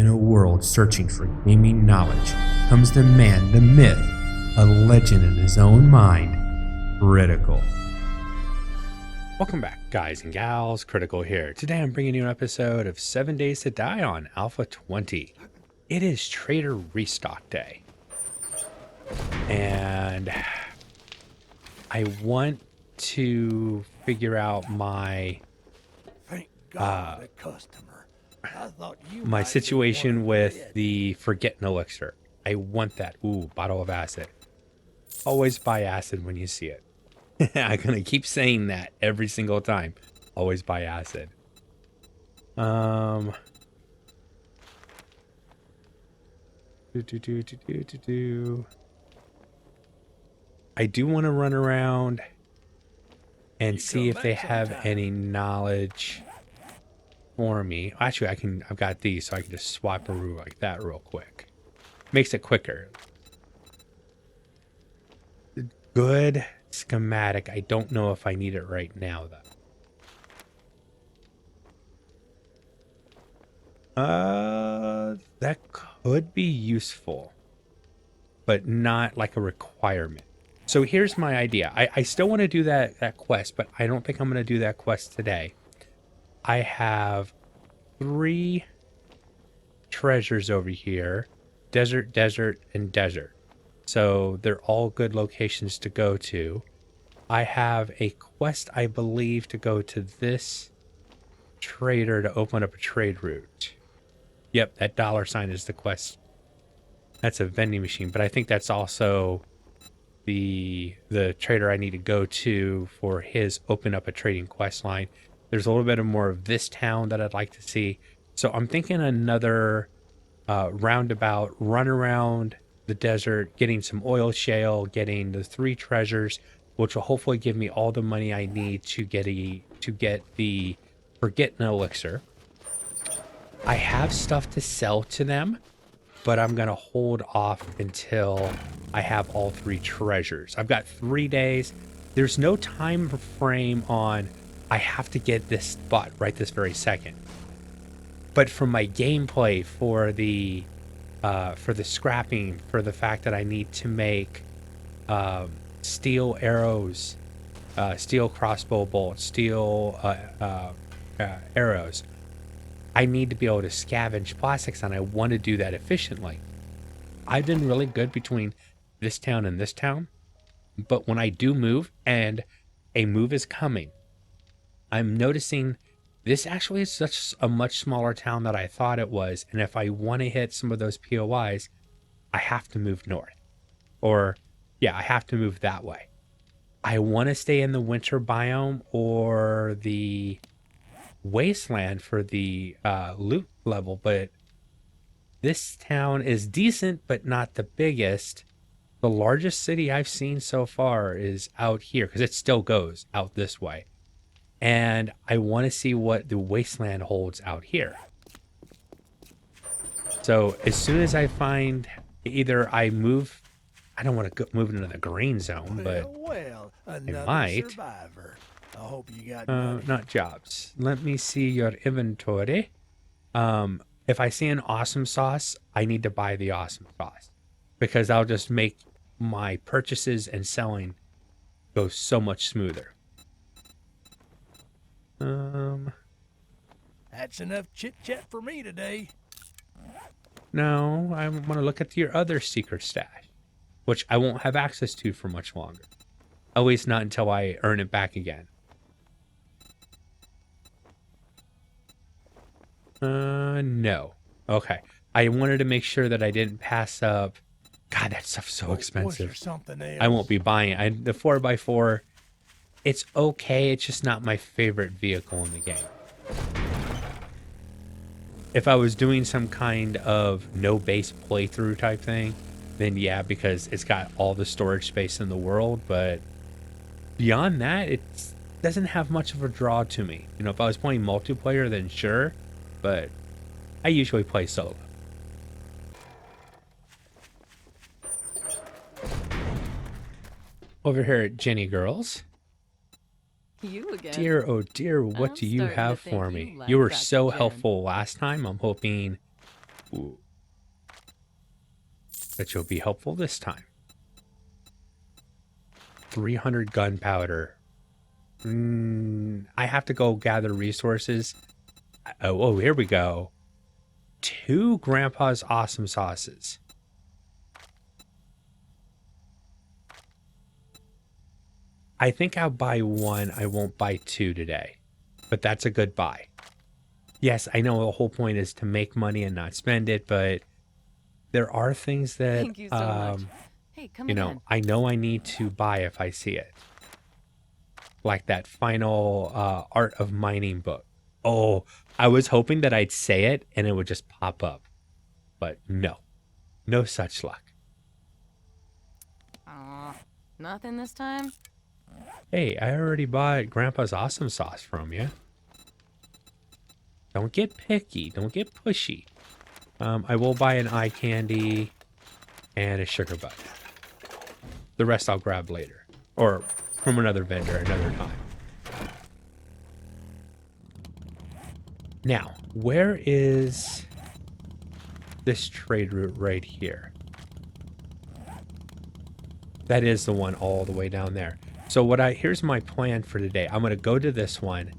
In a world searching for gaming knowledge comes the man, the myth, a legend in his own mind, Critical. Welcome back, guys and gals. Critical here. Today I'm bringing you an episode of 7 Days to Die on Alpha 20. It is Trader Restock Day. And I want to figure out my my situation with the Forgetting Elixir. I want that. Ooh, bottle of acid. Always buy acid when you see it. I'm gonna keep saying that every single time. Always buy acid. I do want to run around and see if they have any knowledge for me. Actually, I've got these, so I can just swap a room like that real quick. Makes it quicker. Good schematic. I don't know if I need it right now, though. That could be useful, but not like a requirement. So here's my idea. I still want to do that quest, but I don't think I'm going to do that quest today. I have 3 treasures over here. Desert, desert, and desert. So they're all good locations to go to. I have a quest, I believe, to go to this trader to open up a trade route. Yep, that $sign is the quest. That's a vending machine, but I think that's also the trader I need to go to for his open up a trading quest line. There's a little bit more of this town that I'd like to see. So I'm thinking another roundabout run around the desert, getting some oil shale, getting the 3 treasures, which will hopefully give me all the money I need to get the Forgetting Elixir. I have stuff to sell to them, but I'm going to hold off until I have all 3 treasures. I've got 3 days. There's no time frame on I have to get this spot right this very second. But for my gameplay, for the scrapping, for the fact that I need to make steel arrows, steel crossbow bolts, steel arrows, I need to be able to scavenge plastics, and I want to do that efficiently. I've been really good between this town and this town, but when I do move, and a move is coming, I'm noticing this actually is such a much smaller town than I thought it was, and if I want to hit some of those POIs, I have to move north. Or, yeah, I have to move that way. I want to stay in the winter biome or the wasteland for the loot level, but this town is decent, but not the biggest. The largest city I've seen so far is out here, because it still goes out this way. And I want to see what the wasteland holds out here. So as soon as I find either I move, I don't want to move into the green zone, but I might. Survivor. I hope you got not jobs. Let me see your inventory. If I see an awesome sauce, I need to buy the awesome sauce, because I'll just make my purchases and selling go so much smoother. That's enough chit chat for me today. No, I want to look at your other secret stash, which I won't have access to for much longer. At least not until I earn it back again. No. Okay. I wanted to make sure that I didn't pass up. God, that stuff's so expensive. I won't be buying it. The 4x4, it's okay. It's just not my favorite vehicle in the game. If I was doing some kind of no base playthrough type thing, then yeah, because it's got all the storage space in the world. But beyond that, it doesn't have much of a draw to me. You know, if I was playing multiplayer, then sure. But I usually play solo. Over here at Jenny Girls. You again. Dear, oh dear, what do you have for me? You were so helpful last time. I'm hoping Ooh. Bet you'll be helpful this time. 300 gunpowder. I have to go gather resources. Oh, here we go. 2 Grandpa's Awesome Sauces. I think I'll buy 1. I won't buy 2 today. But that's a good buy. Yes, I know the whole point is to make money and not spend it, but there are things that, Thank you so much. Hey, come you again. know, I know I need to buy if I see it. Like that final Art of Mining book. Oh, I was hoping that I'd say it and it would just pop up. But no. No such luck. Aw, nothing this time? Hey, I already bought Grandpa's Awesome Sauce from you. Don't get picky. Don't get pushy. I will buy an eye candy and a sugar butt. The rest I'll grab later. Or from another vendor another time. Now, where is this trade route right here? That is the one all the way down there. So here's my plan for today. I'm going to go to this one.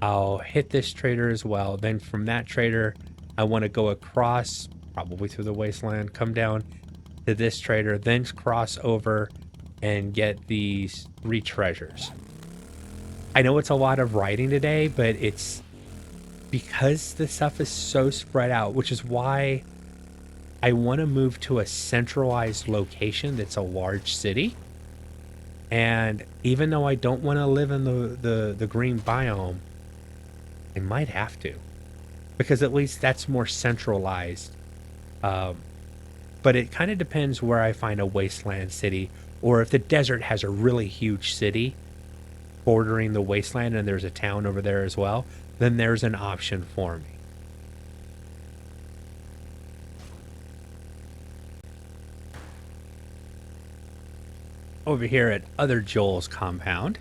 I'll hit this trader as well. Then from that trader, I want to go across, probably through the wasteland, come down to this trader, then cross over and get these 3 treasures. I know it's a lot of writing today, but it's because the stuff is so spread out, which is why I want to move to a centralized location that's a large city. And even though I don't want to live in the green biome, I might have to, because at least that's more centralized. But it kind of depends where I find a wasteland city, or if the desert has a really huge city bordering the wasteland and there's a town over there as well, then there's an option for me. Over here at Other Joel's compound.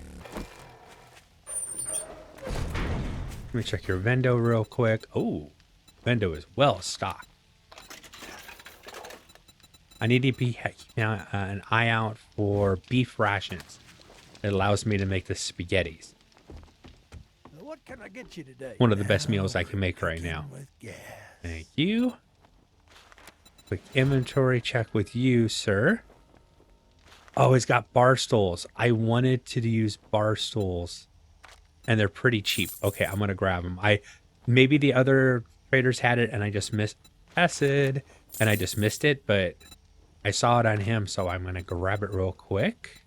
Let me check your vendo real quick. Oh, vendo is well stocked. I need to be an eye out for beef rations. It allows me to make the spaghettis. What can I get you today? One of the best meals I can make right now. With gas. Thank you. Quick inventory check with you, sir. Oh, it's got bar stools. I wanted to use bar stools, and they're pretty cheap. Okay, I'm gonna grab them. Maybe the other traders had it, and I just missed acid, and I just missed it, but I saw it on him, so I'm gonna grab it real quick.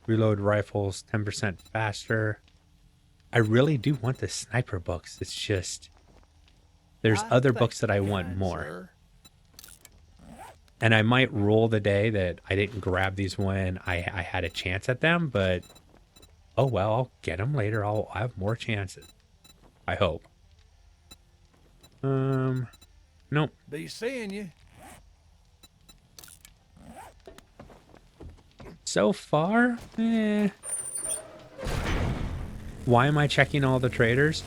Reload rifles 10% faster. I really do want the sniper books. It's just there's other books that I want more. Sir. And I might rule the day that I didn't grab these when I had a chance at them, but oh well, I'll get them later. I'll have more chances. I hope. Nope. Be seeing you. So far, Why am I checking all the traders?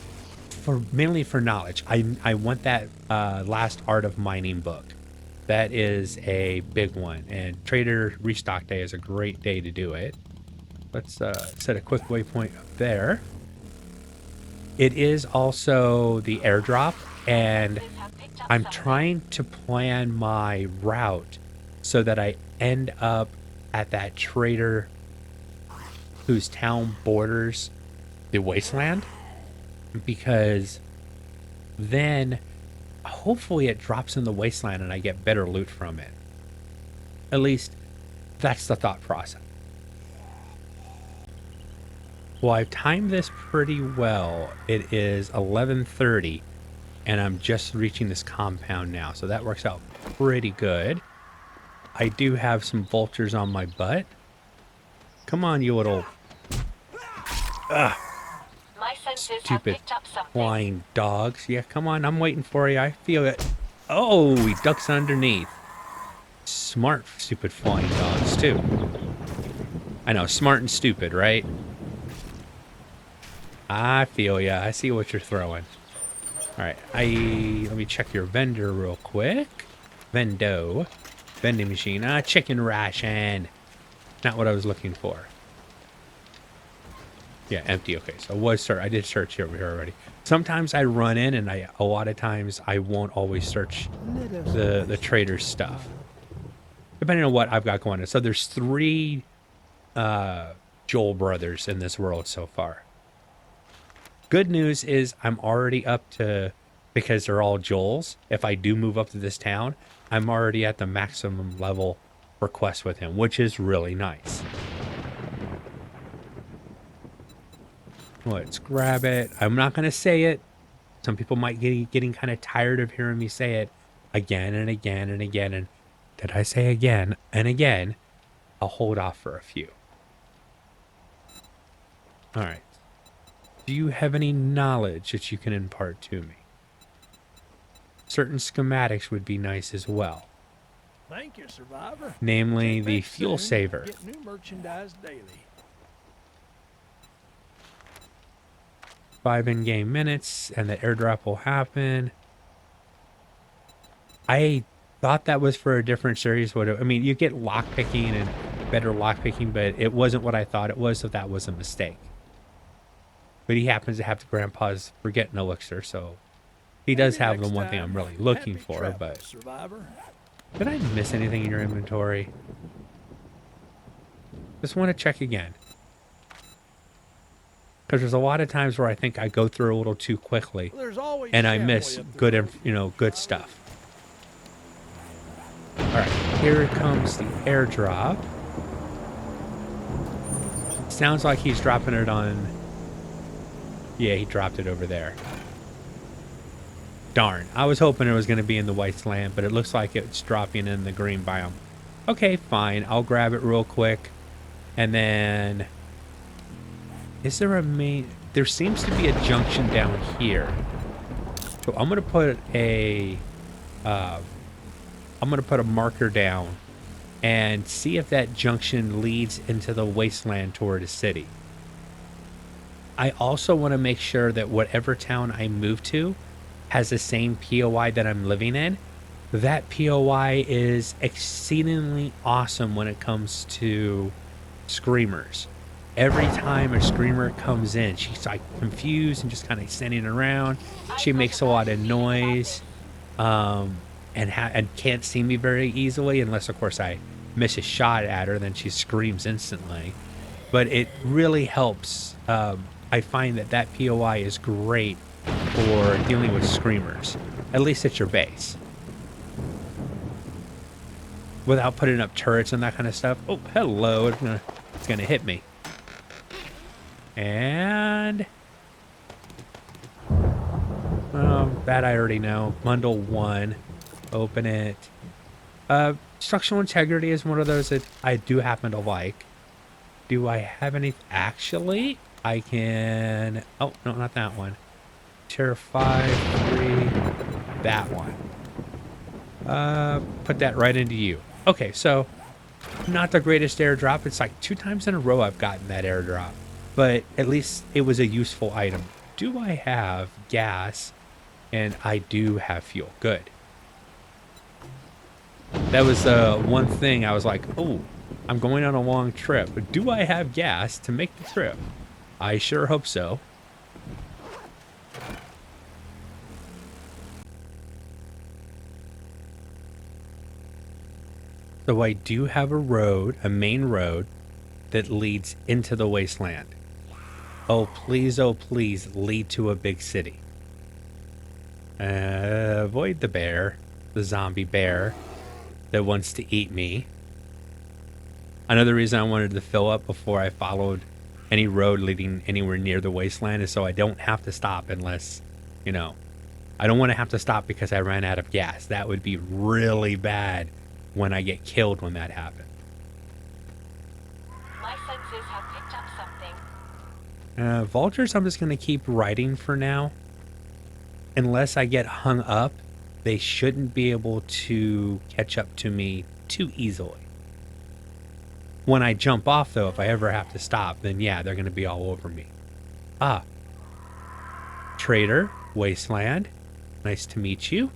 Mainly for knowledge. I want that last Art of Mining book. That is a big one, and Trader Restock Day is a great day to do it. Let's set a quick waypoint up there. It is also the airdrop, and I'm trying to plan my route so that I end up at that trader whose town borders the wasteland, because then hopefully it drops in the wasteland and I get better loot from it. At least that's the thought process. Well, I've timed this pretty well. It is 11:30 and I'm just reaching this compound now, so that works out pretty good. I do have some vultures on my butt. Come on, you little stupid flying dogs. Yeah, come on, I'm waiting for you. I feel it. Oh, he ducks underneath. Smart, stupid flying dogs, too. I know, smart and stupid, right? I feel ya. I see what you're throwing. All right, let me check your vendor real quick. Vending machine. Chicken ration. Not what I was looking for. Yeah, empty. Okay, so I did search over here already. Sometimes I run in, and a lot of times I won't always search the trader's stuff, depending on what I've got going on. So there's 3 Joel brothers in this world so far. Good news is I'm already up to, because they're all Joels, if I do move up to this town, I'm already at the maximum level for quests with him, which is really nice. Let's grab it. I'm not going to say it. Some people might get getting kind of tired of hearing me say it again and again and again. And did I say again and again? I'll hold off for a few. All right. Do you have any knowledge that you can impart to me? Certain schematics would be nice as well. Thank you, Survivor. Namely, Check the back fuel soon. saver. Get new merchandise daily. 5 in-game minutes, and the airdrop will happen. I thought that was for a different series. I mean, you get lockpicking and better lockpicking, but it wasn't what I thought it was, so that was a mistake. But he happens to have the grandpa's forgetting elixir, so he does Maybe have the next one thing time. I'm really looking Happy for. travels, But Survivor. did I miss anything in your inventory? Just want to check again. Because there's a lot of times where I think I go through a little too quickly, Well, there's always and I Shamway miss up the good, road. good stuff. All right, here comes the airdrop. Sounds like he's dropping it on. Yeah, he dropped it over there. Darn, I was hoping it was going to be in the wasteland, but it looks like it's dropping in the green biome. Okay, fine. I'll grab it real quick, and then. Is there a main... There seems to be a junction down here. So I'm going to put a... I'm going to put a marker down and see if that junction leads into the wasteland toward a city. I also want to make sure that whatever town I move to has the same POI that I'm living in. That POI is exceedingly awesome when it comes to screamers. Every time a screamer comes in, she's like confused and just kind of standing around. She makes a lot of noise, and can't see me very easily unless, of course, I miss a shot at her. Then she screams instantly. But it really helps. I find that POI is great for dealing with screamers, at least at your base, without putting up turrets and that kind of stuff. Oh, hello! It's gonna hit me. And that I already know. Bundle 1. Open it. Structural integrity is one of those that I do happen to like. Do I have any? Actually, I can. Oh, no, not that one. Tier 5, 3. That one. Put that right into you. Okay, so not the greatest airdrop. It's like 2 times in a row I've gotten that airdrop. But at least it was a useful item. Do I have gas? And I do have fuel. Good. That was one thing I was like, oh, I'm going on a long trip. But do I have gas to make the trip? I sure hope so. So I do have a road, a main road, that leads into the wasteland. Oh, please, lead to a big city. Avoid the bear, the zombie bear that wants to eat me. Another reason I wanted to fill up before I followed any road leading anywhere near the wasteland is so I don't have to stop unless, I don't want to have to stop because I ran out of gas. That would be really bad when I get killed when that happens. My senses have picked up something. Vultures, I'm just going to keep riding for now. Unless I get hung up, they shouldn't be able to catch up to me too easily. When I jump off, though, if I ever have to stop, then yeah, they're going to be all over me. Ah. Trader, wasteland. Nice to meet you.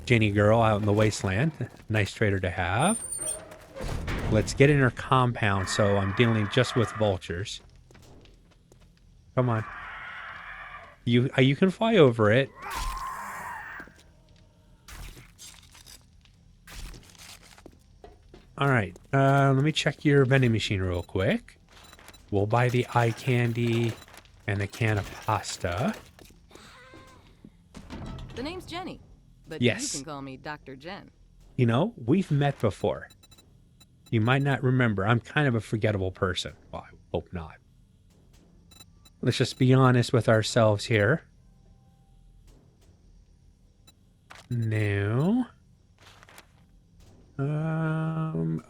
Jenny girl out in the wasteland. Nice trader to have. Let's get in her compound so I'm dealing just with vultures. Come on. You can fly over it. All right. Let me check your vending machine real quick. We'll buy the eye candy and a can of pasta. The name's Jenny, but Yes. you can call me Dr. Jen. You know, we've met before. You might not remember. I'm kind of a forgettable person. Well, I hope not. Let's just be honest with ourselves here. No.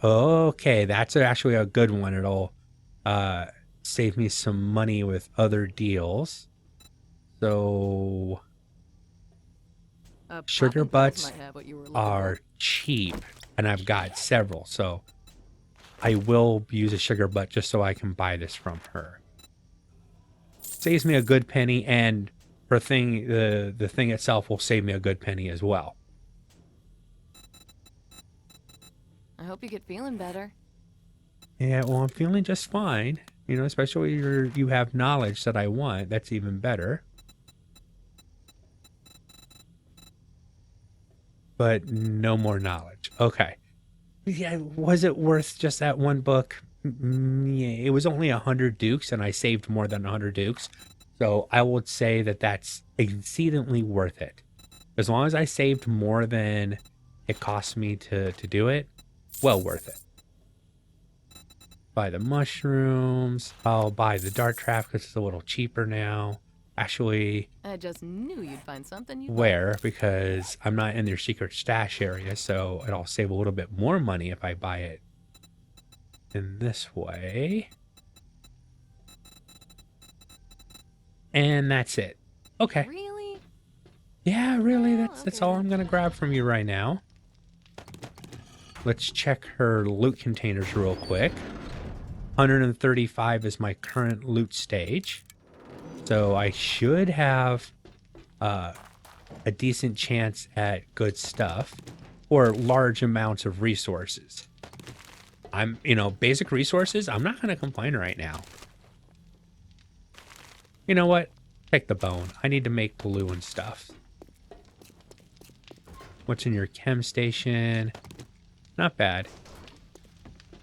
Okay, that's actually a good one. It'll save me some money with other deals. So sugar Popping pills butts might have what you were looking are for. cheap, and I've got several, so I will use a sugar butt just so I can buy this from her. Saves me a good penny, and her thing, the thing itself will save me a good penny as well. I hope you get feeling better. Yeah, well, I'm feeling just fine. You know, especially you have knowledge that I want. That's even better. But no more knowledge. Okay. Yeah, was it worth just that one book? Yeah, it was only 100 dukes, and I saved more than 100 dukes. So I would say that that's exceedingly worth it. As long as I saved more than it cost me to do it, well worth it. Buy the mushrooms. I'll buy the dart trap because it's a little cheaper now. Actually, I just knew you'd find something you where? Because I'm not in their secret stash area, so it'll save a little bit more money if I buy it in this way. And that's it. Okay. Really? Yeah, really, Well, that's okay all then. I'm gonna grab from you right now. Let's check her loot containers real quick. 135 is my current loot stage. So I should have a decent chance at good stuff or large amounts of resources. Basic resources, I'm not going to complain right now. You know what? Take the bone. I need to make glue and stuff. What's in your chem station? Not bad.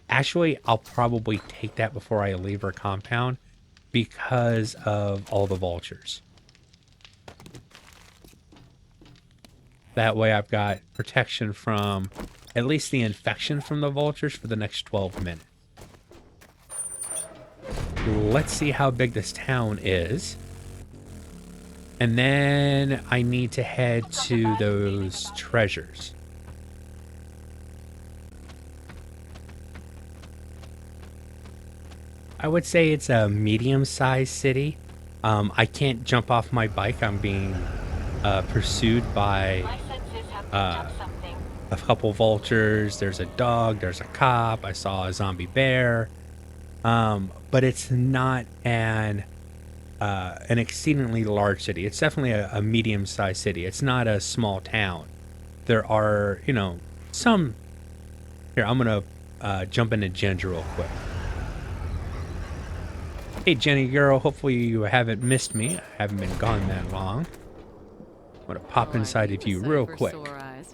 Actually, I'll probably take that before I leave our compound because of all the vultures. That way I've got protection from at least the infection from the vultures for the next 12 minutes. Let's see how big this town is. And then I need to head to those treasures. I would say it's a medium-sized city. I can't jump off my bike. I'm being pursued by My senses have picked up something. a couple vultures. There's a dog. There's a cop. I saw a zombie bear. But it's not an exceedingly large city. It's definitely a medium-sized city. It's not a small town. There are, some... Here, I'm going to jump into Ginger real quick. Hey, Jenny girl, hopefully you haven't missed me. I haven't been gone that long. I'm going to pop Aren't inside you of a you sight real for quick. sore eyes?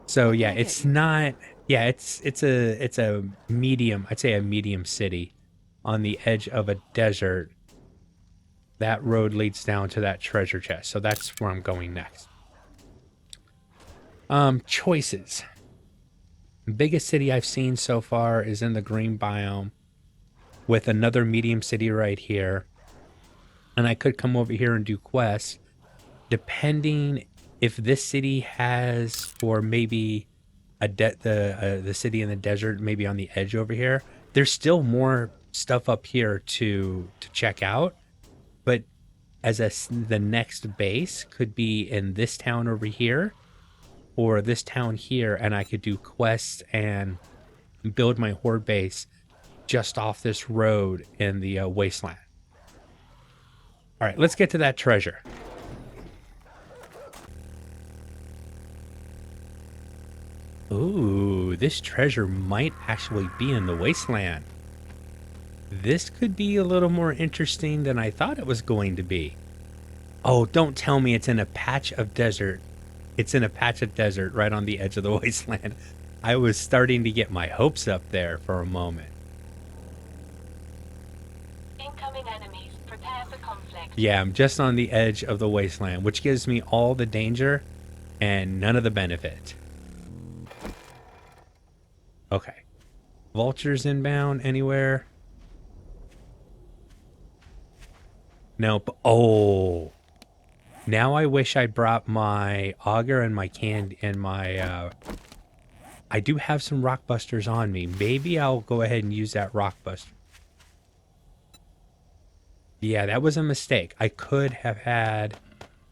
So What yeah, can I get it's you? not... Yeah, it's a medium... I'd say a medium city on the edge of a desert. That road leads down to that treasure chest. So that's where I'm going next. Choices. The biggest city I've seen so far is in the green biome with another medium city right here. And I could come over here and do quests depending if this city has, or maybe the city in the desert, maybe on the edge over here. There's still more stuff up here to check out, but the next base could be in this town over here or this town here, and I could do quests and build my horde base just off this road in the wasteland. All right, let's get to that treasure. this treasure might actually be in the wasteland. This could be a little more interesting than I thought it was going to be. Oh, don't tell me it's in a patch of desert. It's in a patch of desert right on the edge of the wasteland. I was starting to get my hopes up there for a moment. Incoming enemies. Prepare for conflict. Yeah, I'm just on the edge of the wasteland, which gives me all the danger and none of the benefit. Okay. Vultures inbound anywhere? Nope. Oh. Now I wish I brought my auger and my I do have some rock busters on me. Maybe I'll go ahead and use that rock buster. Yeah, that was a mistake. I could have had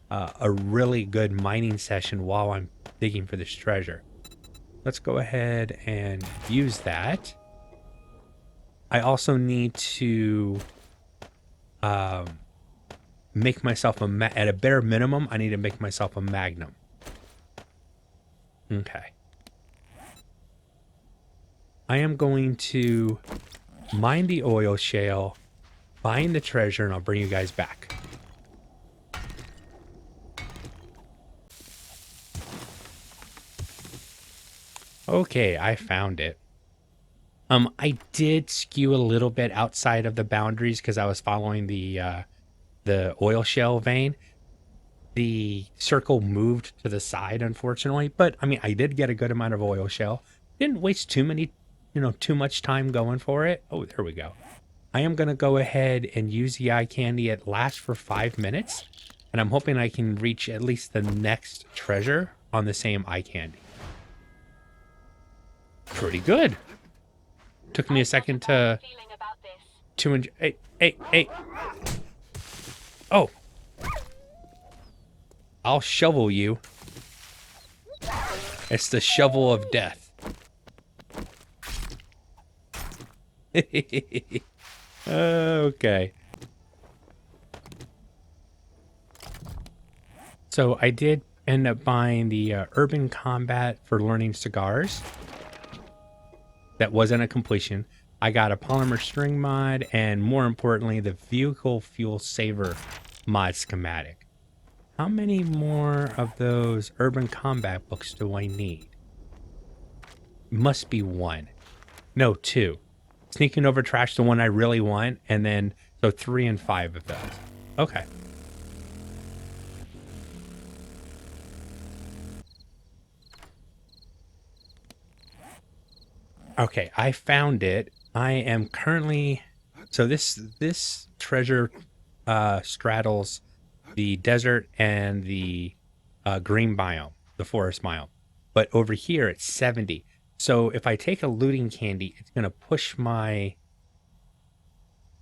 a really good mining session while I'm digging for this treasure. Let's go ahead and use that. I also need to make myself at a bare minimum, I need to make myself a magnum. Okay. I am going to mine the oil shale, find the treasure, and I'll bring you guys back. Okay, I found it. I did skew a little bit outside of the boundaries because I was following the oil shale vein. The circle moved to the side, unfortunately, but I mean, I did get a good amount of oil shale. Didn't waste too much time going for it. Oh, there we go. I am going to go ahead and use the eye candy. It lasts for 5 minutes, and I'm hoping I can reach at least the next treasure on the same eye candy. Pretty good. Took me a second to... Feeling about this. 200... Hey. Oh. I'll shovel you. It's the shovel of death. Okay. So I did end up buying the urban combat for learning cigars. That wasn't a completion. I got a polymer string mod, and more importantly, the vehicle fuel saver mod schematic. How many more of those urban combat books do I need? Must be 1. No, 2. Sneaking over trash, the one I really want, and then, so 3 and 5 of those. Okay. Okay, I found it. I am currently... So this treasure straddles the desert and the green biome, the forest biome. But over here, it's 70. So if I take a looting candy, it's going to push my...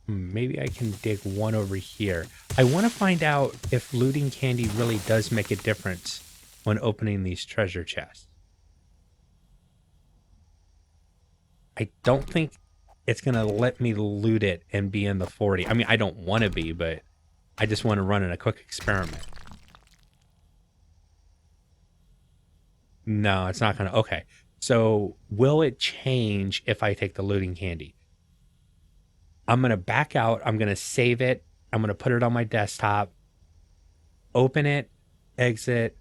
Maybe I can dig one over here. I want to find out if looting candy really does make a difference when opening these treasure chests. I don't think it's going to let me loot it and be in the 40. I mean, I don't want to be, but I just want to run in a quick experiment. No, it's not going to. Okay. So will it change if I take the looting candy? I'm going to back out. I'm going to save it. I'm going to put it on my desktop, open it, exit,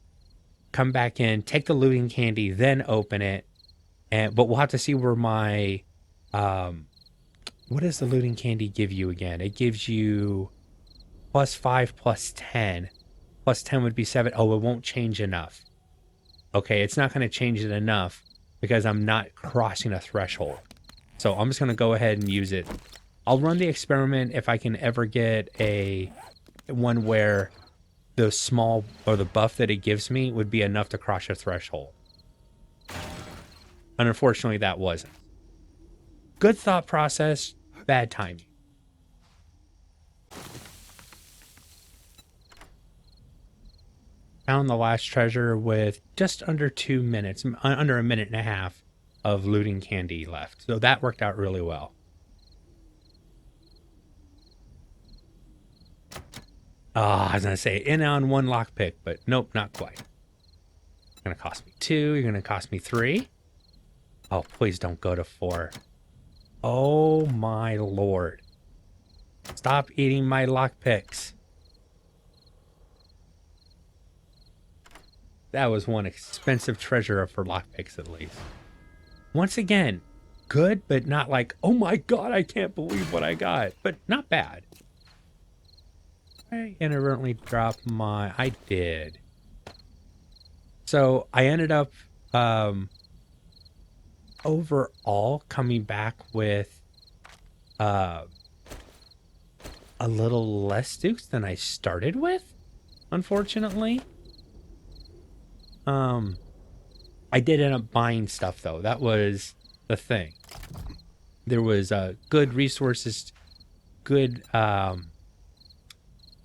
come back in, take the looting candy, then open it. But we'll have to see where my, what does the looting candy give you again? It gives you +5, +10. +10 would be 7. Oh, it won't change enough. Okay, it's not going to change it enough because I'm not crossing a threshold. So I'm just going to go ahead and use it. I'll run the experiment if I can ever get one where the small or the buff that it gives me would be enough to cross a threshold. And unfortunately, that wasn't. Good thought process, bad timing. Found the last treasure with just under 2 minutes, under a minute and a half of looting candy left. So that worked out really well. I was going to say in on 1 lockpick, but nope, not quite. It's going to cost me 2. You're going to cost me 3. Oh, please don't go to 4. Oh my lord. Stop eating my lockpicks. That was one expensive treasure for lockpicks, at least. Once again, good, but not like, oh my god, I can't believe what I got. But not bad. I inadvertently dropped my... I did. So I ended up overall coming back with a little less dukes than I started with, unfortunately. I did end up buying stuff though. That was the thing. There was good resources, good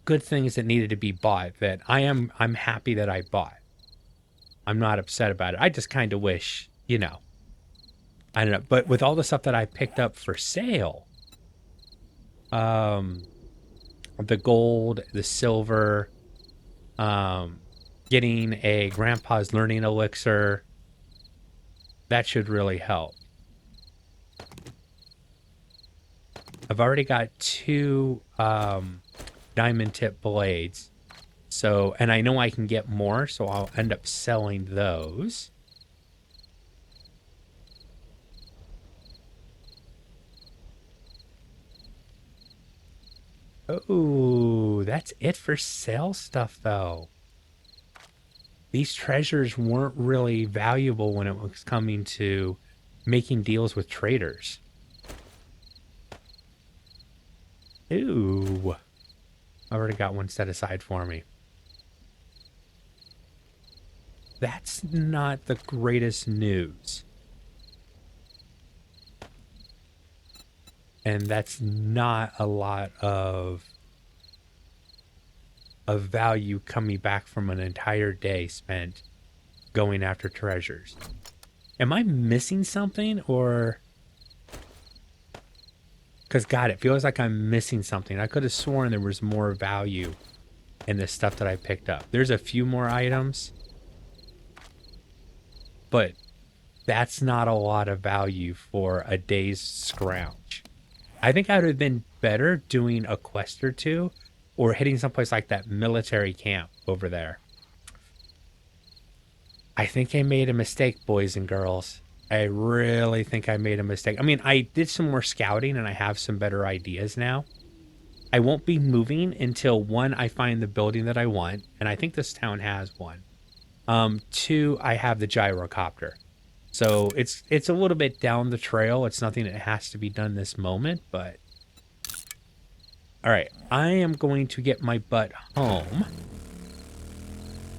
good things that needed to be bought that I'm happy that I bought. I'm not upset about it. I just kind of wish, you know, I don't know. But with all the stuff that I picked up for sale, the gold, the silver, getting a grandpa's learning elixir, that should really help. I've already got 2 diamond tip blades. So, and I know I can get more, so I'll end up selling those. Oh, that's it for sale stuff, though. These treasures weren't really valuable when it was coming to making deals with traders. Ooh. I've already got one set aside for me. That's not the greatest news. And that's not a lot of value coming back from an entire day spent going after treasures. Am I missing something, or... Because, God, it feels like I'm missing something. I could have sworn there was more value in the stuff that I picked up. There's a few more items, but that's not a lot of value for a day's scrounge. I think I would have been better doing a quest or 2 or hitting someplace like that military camp over there. I think I made a mistake, boys and girls. I really think I made a mistake. I mean, I did some more scouting and I have some better ideas now. I won't be moving until 1, I find the building that I want, and I think this town has one. 2, I have the gyrocopter. So it's a little bit down the trail. It's nothing that has to be done this moment, but... All right, I am going to get my butt home.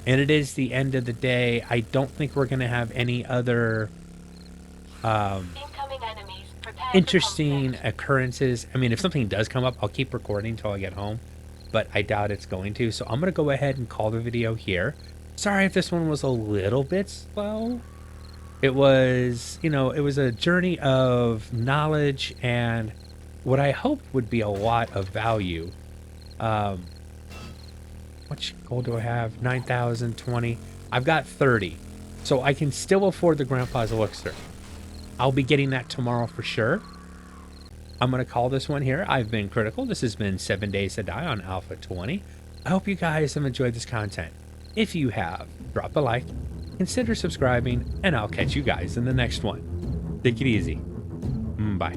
And it is the end of the day. I don't think we're going to have any other Incoming enemies. Prepare for interesting conflict. occurrences. I mean, if something does come up, I'll keep recording until I get home, but I doubt it's going to. So I'm going to go ahead and call the video here. Sorry if this one was a little bit slow. It was, you know, it was a journey of knowledge and what I hoped would be a lot of value. How much gold do I have? 9,020. I've got 30. So I can still afford the grandpa's elixir. I'll be getting that tomorrow for sure. I'm going to call this one here. I've been Critical. This has been 7 Days to Die on Alpha 20. I hope you guys have enjoyed this content. If you have, drop a like, consider subscribing, and I'll catch you guys in the next one. Take it easy. Bye.